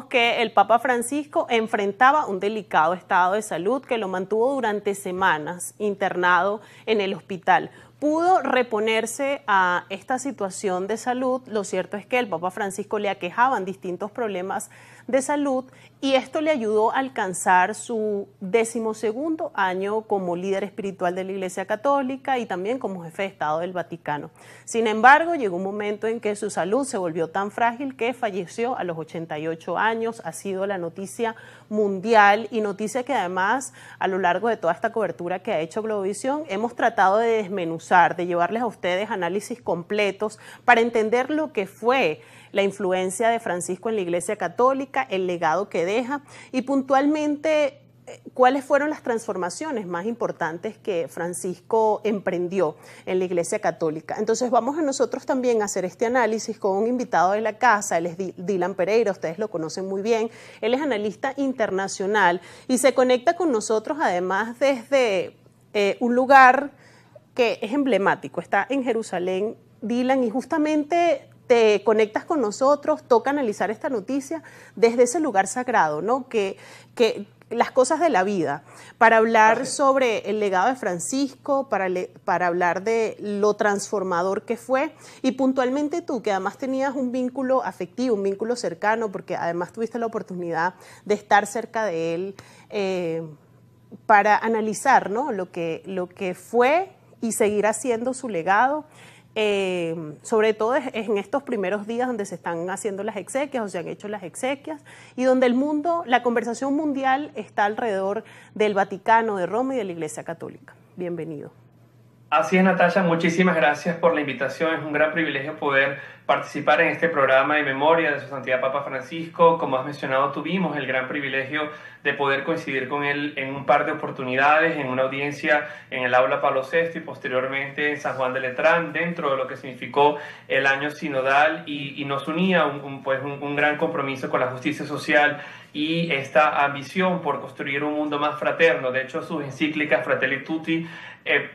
que el Papa Francisco enfrentaba un delicado estado de salud que lo mantuvo durante semanas internado en el hospital. Pudo reponerse a esta situación de salud. Lo cierto es que el Papa Francisco le aquejaban distintos problemas de salud y esto le ayudó a alcanzar su 12º año como líder espiritual de la Iglesia Católica y también como jefe de Estado del Vaticano. Sin embargo, llegó un momento en que su salud se volvió tan frágil que falleció a los 88 años. Ha sido la noticia mundial y noticia que además a lo largo de toda esta cobertura que ha hecho Globovisión hemos tratado de desmenuzar, de llevarles a ustedes análisis completos para entender lo que fue la influencia de Francisco en la Iglesia Católica, el legado que deja y puntualmente cuáles fueron las transformaciones más importantes que Francisco emprendió en la Iglesia Católica. Entonces vamos a nosotros también a hacer este análisis con un invitado de la casa. Él es Dylan Pereira, ustedes lo conocen muy bien. Él es analista internacional y se conecta con nosotros además desde un lugar que es emblemático, está en Jerusalén, Dylan, y justamente te conectas con nosotros, toca analizar esta noticia desde ese lugar sagrado, ¿no? Que las cosas de la vida, para hablar sobre el legado de Francisco, para hablar de lo transformador que fue y puntualmente tú, que además tenías un vínculo afectivo, un vínculo cercano, porque además tuviste la oportunidad de estar cerca de él para analizar, ¿no? lo que fue y seguir haciendo su legado. Sobre todo en estos primeros días donde se están haciendo las exequias o se han hecho las exequias y donde el mundo, la conversación mundial está alrededor del Vaticano, de Roma y de la Iglesia Católica. Bienvenido. Así es, Natasha, muchísimas gracias por la invitación. Es un gran privilegio poder participar en este programa en memoria de Su Santidad Papa Francisco. Como has mencionado, tuvimos el gran privilegio de poder coincidir con él en un par de oportunidades, en una audiencia en el Aula Pablo VI y posteriormente en San Juan de Letrán, dentro de lo que significó el año sinodal y nos unía un gran compromiso con la justicia social y esta ambición por construir un mundo más fraterno. De hecho, sus encíclicas Fratelli Tutti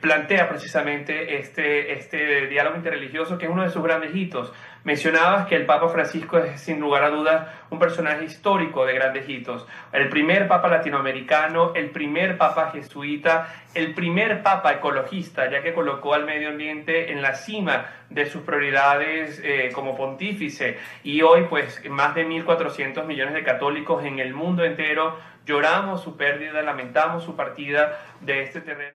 plantea precisamente este diálogo interreligioso, que es uno de sus grandes hitos. Mencionabas que el Papa Francisco es, sin lugar a dudas, un personaje histórico de grandes hitos. El primer Papa latinoamericano, el primer Papa jesuita, el primer Papa ecologista, ya que colocó al medio ambiente en la cima de sus prioridades como pontífice. Y hoy, pues, más de 1.400 millones de católicos en el mundo entero lloramos su pérdida, lamentamos su partida de este terreno.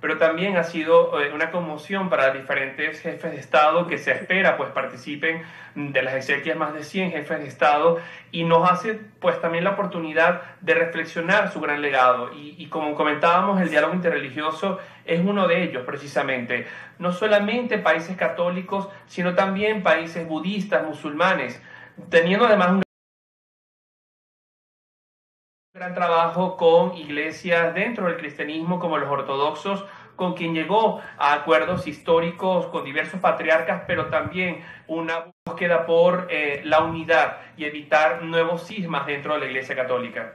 Pero también ha sido una conmoción para diferentes jefes de Estado que se espera pues participen de las exequias, más de 100 jefes de Estado, y nos hace pues también la oportunidad de reflexionar su gran legado y como comentábamos, el diálogo interreligioso es uno de ellos precisamente. No solamente países católicos, sino también países budistas, musulmanes, teniendo además un gran trabajo con iglesias dentro del cristianismo como los ortodoxos, con quien llegó a acuerdos históricos con diversos patriarcas, pero también una búsqueda por la unidad y evitar nuevos cismas dentro de la Iglesia Católica.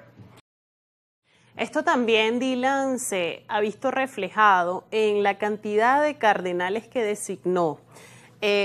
Esto también, Dylan, se ha visto reflejado en la cantidad de cardenales que designó.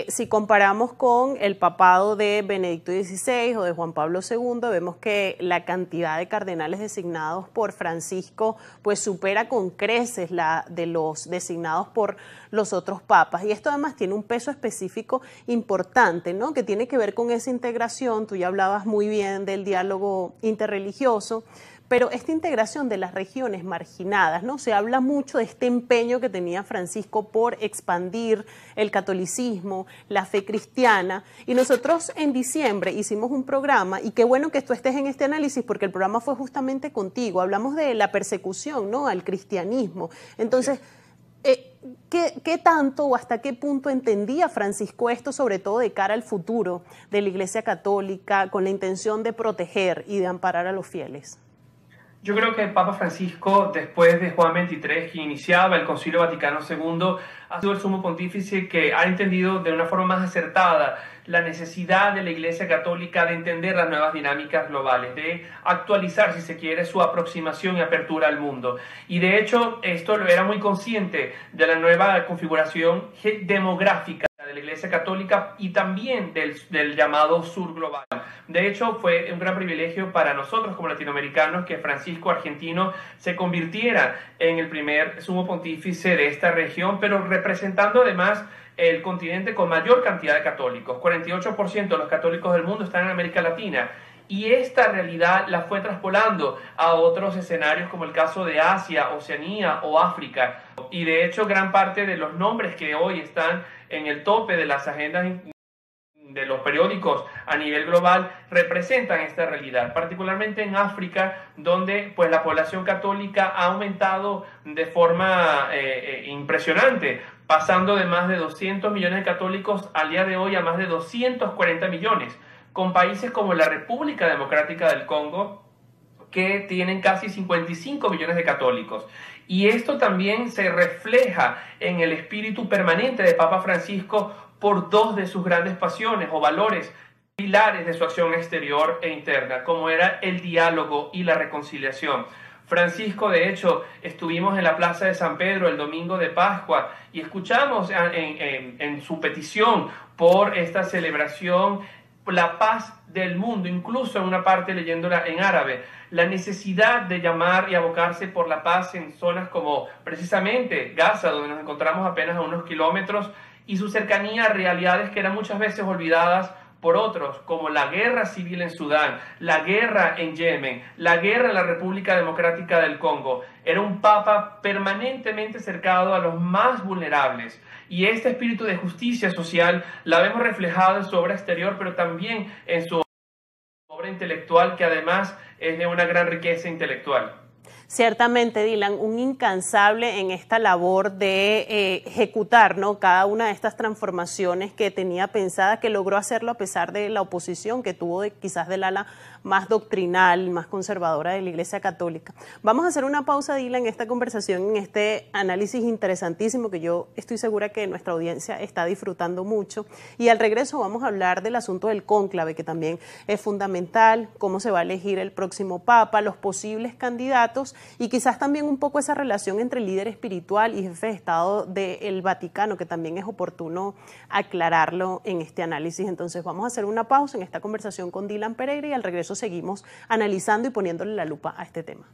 Si comparamos con el papado de Benedicto XVI o de Juan Pablo II, vemos que la cantidad de cardenales designados por Francisco pues supera con creces la de los designados por los otros papas. Y esto además tiene un peso específico importante, ¿no? Que tiene que ver con esa integración. Tú ya hablabas muy bien del diálogo interreligioso, pero esta integración de las regiones marginadas, ¿no? Se habla mucho de este empeño que tenía Francisco por expandir el catolicismo, la fe cristiana, y nosotros en diciembre hicimos un programa, y qué bueno que tú estés en este análisis porque el programa fue justamente contigo, hablamos de la persecución, ¿no?, al cristianismo. Entonces, ¿qué tanto o hasta qué punto entendía Francisco esto, sobre todo de cara al futuro de la Iglesia Católica, con la intención de proteger y de amparar a los fieles? Yo creo que el Papa Francisco, después de Juan XXIII, que iniciaba el Concilio Vaticano II, ha sido el sumo pontífice que ha entendido de una forma más acertada la necesidad de la Iglesia Católica de entender las nuevas dinámicas globales, de actualizar, si se quiere, su aproximación y apertura al mundo. Y de hecho, esto lo era muy consciente de la nueva configuración demográfica de de la Iglesia Católica y también del llamado sur global. De hecho, fue un gran privilegio para nosotros como latinoamericanos que Francisco Argentino se convirtiera en el primer sumo pontífice de esta región, pero representando además el continente con mayor cantidad de católicos. 48% de los católicos del mundo están en América Latina. Y esta realidad la fue traspolando a otros escenarios como el caso de Asia, Oceanía o África. Y de hecho gran parte de los nombres que hoy están en el tope de las agendas de los periódicos a nivel global representan esta realidad, particularmente en África, donde pues la población católica ha aumentado de forma impresionante, pasando de más de 200 millones de católicos al día de hoy a más de 240 millones, con países como la República Democrática del Congo, que tienen casi 55 millones de católicos. Y esto también se refleja en el espíritu permanente de Papa Francisco por dos de sus grandes pasiones o valores, pilares de su acción exterior e interna, como era el diálogo y la reconciliación. Francisco, de hecho, estuvimos en la Plaza de San Pedro el domingo de Pascua y escuchamos en su petición por esta celebración la paz del mundo, incluso en una parte leyéndola en árabe, la necesidad de llamar y abocarse por la paz en zonas como precisamente Gaza, donde nos encontramos apenas a unos kilómetros, y su cercanía a realidades que eran muchas veces olvidadas por otros, como la guerra civil en Sudán, la guerra en Yemen, la guerra en la República Democrática del Congo. Era un papa permanentemente cercano a los más vulnerables. Y este espíritu de justicia social la vemos reflejado en su obra exterior, pero también en su obra intelectual, que además es de una gran riqueza intelectual. Ciertamente, Dylan, un incansable en esta labor de ejecutar, ¿no?, cada una de estas transformaciones que tenía pensada, que logró hacerlo a pesar de la oposición que tuvo quizás del ala más doctrinal, más conservadora de la Iglesia Católica. Vamos a hacer una pausa, Dylan, en esta conversación, en este análisis interesantísimo que yo estoy segura que nuestra audiencia está disfrutando mucho. Y al regreso vamos a hablar del asunto del cónclave, que también es fundamental, cómo se va a elegir el próximo papa, los posibles candidatos y quizás también un poco esa relación entre líder espiritual y jefe de Estado del Vaticano, que también es oportuno aclararlo en este análisis. Entonces vamos a hacer una pausa en esta conversación con Dylan Pereira y al regreso seguimos analizando y poniéndole la lupa a este tema.